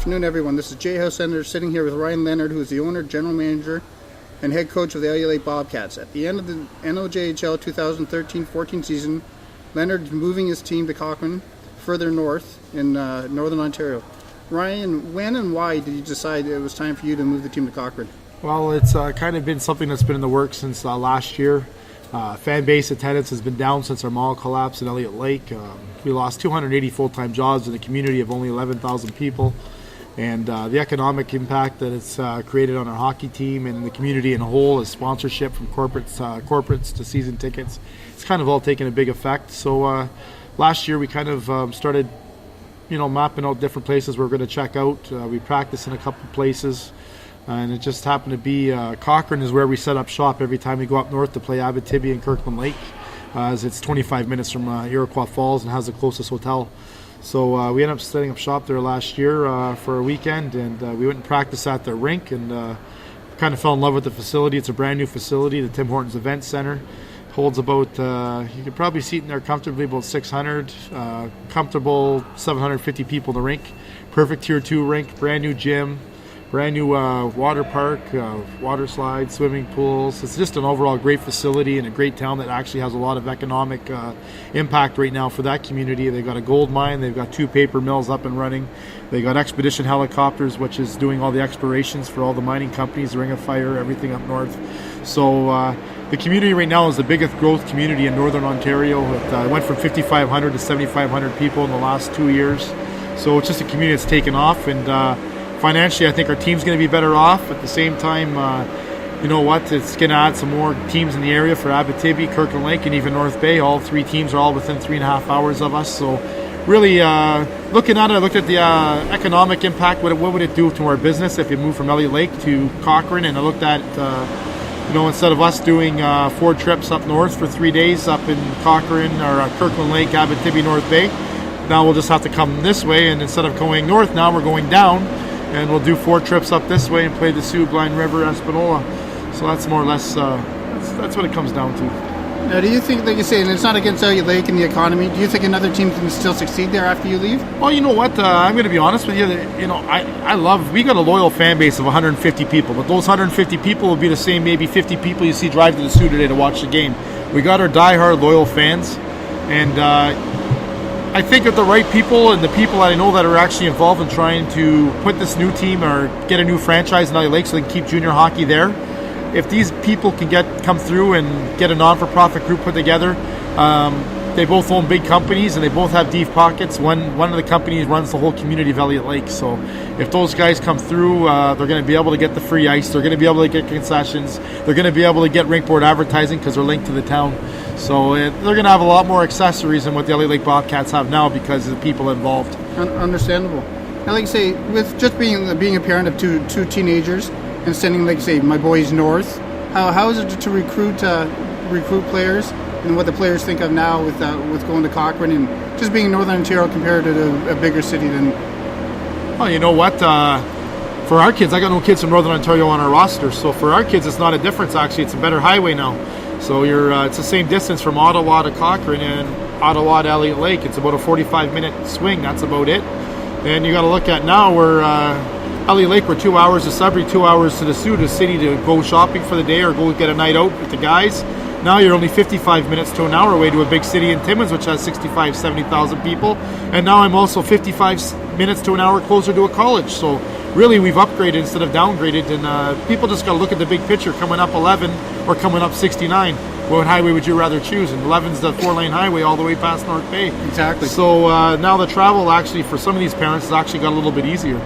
afternoon, everyone. This is Jay House Senator sitting here with Ryan Leonard, who is the owner, general manager, and head coach of the Elliot Lake Bobcats. At the end of the NOJHL 2013-14 season, Leonard is moving his team to Cochrane, further north in northern Ontario. Ryan, when and why did you decide it was time for you to move the team to Cochrane? Well, it's kind of been something that's been in the works since last year. Fan base attendance has been down since our mall collapse in Elliot Lake. We lost 280 full-time jobs in a community of only 11,000 people. And the economic impact that it's created on our hockey team and the community in a whole, as sponsorship from corporates to season tickets, it's kind of all taken a big effect. So last year we kind of started, mapping out different places we're going to check out. We practiced in a couple places. And it just happened to be Cochrane is where we set up shop every time we go up north to play Abitibi and Kirkland Lake, as it's 25 minutes from Iroquois Falls and has the closest hotel. So we ended up setting up shop there last year for a weekend, and we went and practiced at their rink and kind of fell in love with the facility. It's a brand new facility, the Tim Hortons Event Center. Holds about, you could probably seat in there comfortably about 600, comfortable 750 people in the rink. Perfect Tier 2 rink, brand new gym. Brand new water park, water slides, swimming pools. It's just an overall great facility and a great town that actually has a lot of economic impact right now for that community. They've got a gold mine, they've got 2 paper mills up and running. They got Expedition Helicopters, which is doing all the explorations for all the mining companies, Ring of Fire, everything up north. So the community right now is the biggest growth community in northern Ontario. It went from 5,500 to 7,500 people in the last 2 years. So it's just a community that's taken off, and financially, I think our team's going to be better off. At the same time, it's going to add some more teams in the area for Abitibi, Kirkland Lake, and even North Bay. All 3 teams are all within 3.5 hours of us. So really looking at it, I looked at the economic impact. What would it do to our business if you move from Elliot Lake to Cochrane? And I looked at, instead of us doing 4 trips up north for 3 days up in Cochrane or Kirkland Lake, Abitibi, North Bay, now we'll just have to come this way. And instead of going north, now we're going down. And we'll do 4 trips up this way and play the Sioux, Blind River, Espanola. So that's more or less, that's what it comes down to. Now, do you think, like you say, and it's not against Elliot Lake and the economy, do you think another team can still succeed there after you leave? Well, you know what, I'm going to be honest with you, we got a loyal fan base of 150 people, but those 150 people will be the same maybe 50 people you see drive to the Sioux today to watch the game. We got our diehard loyal fans, and I think of the right people and the people that I know that are actually involved in trying to put this new team or get a new franchise in Elliot Lake so they can keep junior hockey there. If these people can come through and get a non-for-profit group put together, they both own big companies and they both have deep pockets. One of the companies runs the whole community of Elliot Lake. So if those guys come through, they're going to be able to get the free ice. They're going to be able to get concessions. They're going to be able to get rink board advertising because they're linked to the town. So they're going to have a lot more accessories than what the Elliot Lake Bobcats have now because of the people involved. Understandable. Now, like you say, with just being a parent of two teenagers and sending, like you say, my boys north, how is it to recruit players and what the players think of now with going to Cochrane and just being in Northern Ontario compared to a bigger city than? Well, you know what? For our kids, I got no kids from Northern Ontario on our roster, so for our kids, it's not a difference. Actually, it's a better highway now. So it's the same distance from Ottawa to Cochrane and Ottawa to Elliot Lake. It's about a 45-minute swing. That's about it. And you got to look at now we're Elliot Lake. We're 2 hours to Sudbury, 2 hours to the Sioux, to city to go shopping for the day or go get a night out with the guys. Now you're only 55 minutes to an hour away to a big city in Timmins, which has 65, 70,000 people. And now I'm also 55 minutes to an hour closer to a college. So really we've upgraded instead of downgraded. And people just got to look at the big picture, coming up 11 or coming up 69. What highway would you rather choose? And 11's the 4-lane highway all the way past North Bay. Exactly. So now the travel actually for some of these parents has actually got a little bit easier.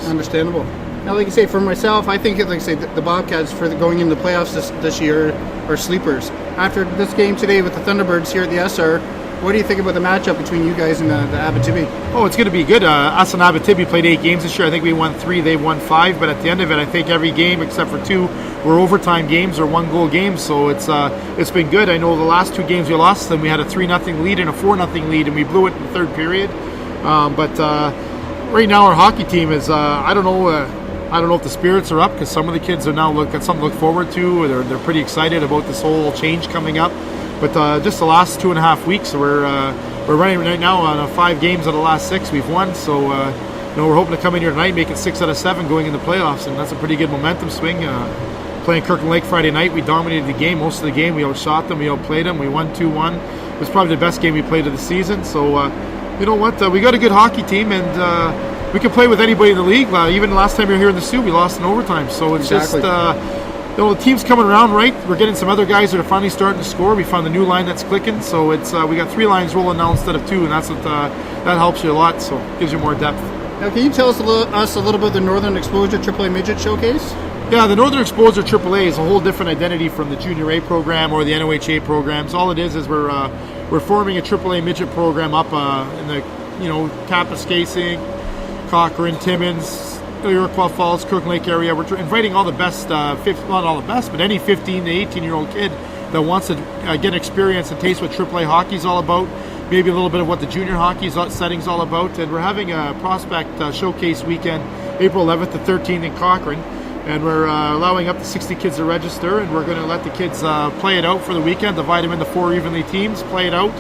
Understandable. Now, like you say, for myself, I think, like I say, the Bobcats for going into the playoffs this year are sleepers. After this game today with the Thunderbirds here at the SR, what do you think about the matchup between you guys and the Abitibi? Oh, it's going to be good. Us and Abitibi played 8 games this year. I think we won 3, they won 5. But at the end of it, I think every game except for 2 were overtime games or 1-goal games. So it's been good. I know the last 2 games we lost them. We had a 3-0 lead and a 4-0 lead, and we blew it in the third period. But right now our hockey team is I don't know if the spirits are up because some of the kids are now got something to look forward to. They're pretty excited about this whole change coming up. But just the last 2.5 weeks, we're running right now on 5 games out of the last 6 we've won. So we're hoping to come in here tonight, make it 6 out of 7 going into playoffs, and that's a pretty good momentum swing. Playing Cochrane Lake Friday night, we dominated the game. Most of the game, we outshot them, we outplayed them. We won 2-1. It was probably the best game we played of the season. So, you know what? We got a good hockey team, and we can play with anybody in the league. Even last time we were here in the Sioux, we lost in overtime. So it's Exactly. the team's coming around right. We're getting some other guys that are finally starting to score. We found a new line that's clicking. So it's we got 3 lines rolling now instead of 2, and that's what that helps you a lot. So it gives you more depth. Now, can you tell us a little bit of the Northern Exposure AAA Midget Showcase? Yeah, the Northern Exposure AAA is a whole different identity from the Junior A program or the NOHA programs. All it is we're forming a AAA midget program up in the Kapuskasing, Cochrane, Timmins, Iroquois Falls, Cochrane Lake area. We're inviting all the best, not all the best, but any 15 to 18-year-old kid that wants to get experience and taste what AAA hockey is all about. Maybe a little bit of what the junior hockey setting's all about. And we're having a prospect showcase weekend, April 11th to 13th in Cochrane. And we're allowing up to 60 kids to register, and we're going to let the kids play it out for the weekend, divide them into 4 evenly teams, play it out,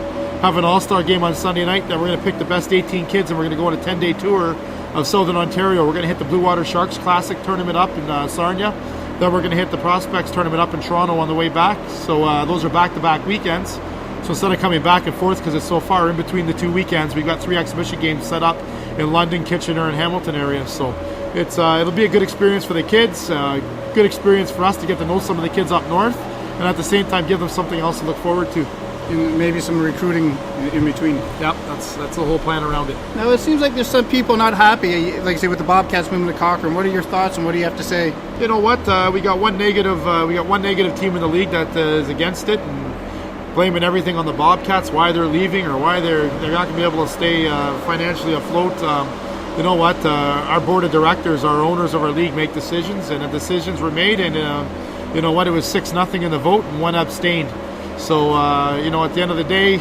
have an all-star game on Sunday night. Then we're going to pick the best 18 kids, and we're going to go on a 10-day tour of Southern Ontario. We're going to hit the Blue Water Sharks Classic tournament up in Sarnia. Then we're going to hit the Prospects tournament up in Toronto on the way back. So those are back-to-back weekends. So instead of coming back and forth because it's so far in between the 2 weekends, we've got 3 exhibition games set up in London, Kitchener, and Hamilton area. So it'll be a good experience for the kids, good experience for us to get to know some of the kids up north, and at the same time give them something else to look forward to. And maybe some recruiting in between. Yep, that's the whole plan around it. Now, it seems like there's some people not happy, like I say, with the Bobcats moving to Cochrane. What are your thoughts, and what do you have to say? You know what? We got one negative team in the league that is against it, and blaming everything on the Bobcats, why they're leaving or why they're not going to be able to stay financially afloat. You know what? Our board of directors, our owners of our league, make decisions, and the decisions were made. And you know what? It was 6-0 in the vote, and 1 abstained. So at the end of the day,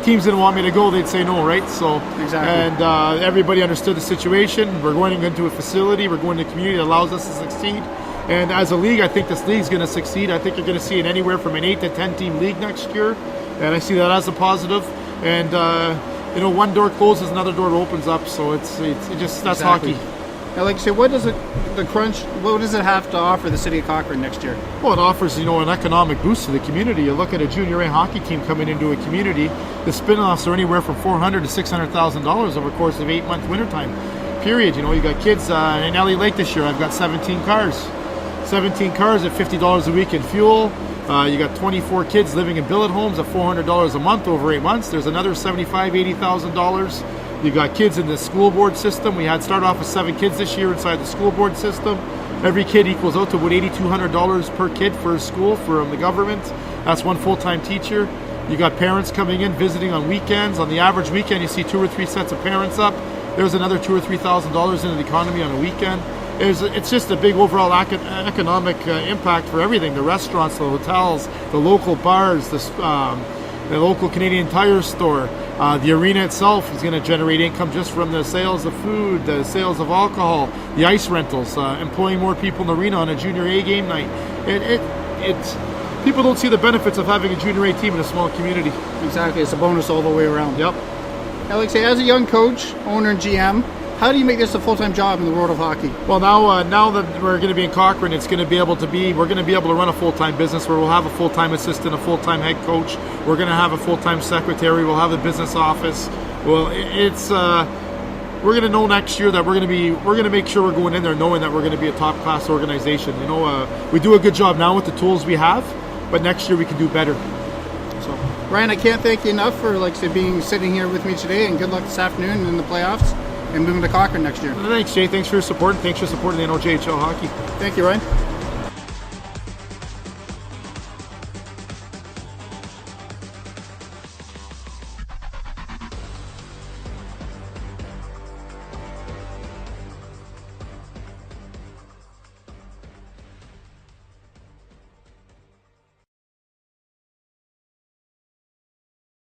teams didn't want me to go; they'd say no, right? So Exactly. And everybody understood the situation. We're going into a facility. We're going to a community that allows us to succeed. And as a league, I think this league's going to succeed. I think you're going to see it anywhere from an 8 to 10 team league next year, and I see that as a positive. And one door closes, another door opens up. So it's just that's Exactly. hockey. Now, like I say, what does what does it have to offer the city of Cochrane next year? Well, it offers, an economic boost to the community. You look at a junior A hockey team coming into a community, the spin-offs are anywhere from $400,000 to $600,000 over the course of 8-month wintertime period. You got kids in Elliot Lake this year. I've got 17 cars. 17 cars at $50 a week in fuel. You got 24 kids living in billet homes at $400 a month over 8 months. There's another $75,000, $80,000. You got kids in the school board system. We had started off with 7 kids this year inside the school board system. Every kid equals out to about $8,200 per kid for a school from the government. That's 1 full-time teacher. You got parents coming in, visiting on weekends. On the average weekend, you see 2 or 3 sets of parents up. There's another $2,000 or $3,000 into the economy on a weekend. It's just a big overall economic impact for everything. The restaurants, the hotels, the local bars, the local Canadian Tire store. The arena itself is going to generate income just from the sales of food, the sales of alcohol, the ice rentals, employing more people in the arena on a junior A game night. People don't see the benefits of having a junior A team in a small community. Exactly, it's a bonus all the way around. Yep. Now, like I say, as a young coach, owner, and GM, how do you make this a full-time job in the world of hockey? Well, now that we're going to be in Cochrane, we're going to be able to run a full-time business where we'll have a full-time assistant, a full-time head coach. We're going to have a full-time secretary. We'll have a business office. Well, we're going to know next year that we're going to make sure we're going in there knowing that we're going to be a top-class organization. We do a good job now with the tools we have, but next year we can do better. So, Ryan, I can't thank you enough for sitting here with me today, and good luck this afternoon in the playoffs and moving to Cochrane next year. Thanks, Jay. Thanks for your support, and thanks for supporting the NOJHL hockey. Thank you, Ryan.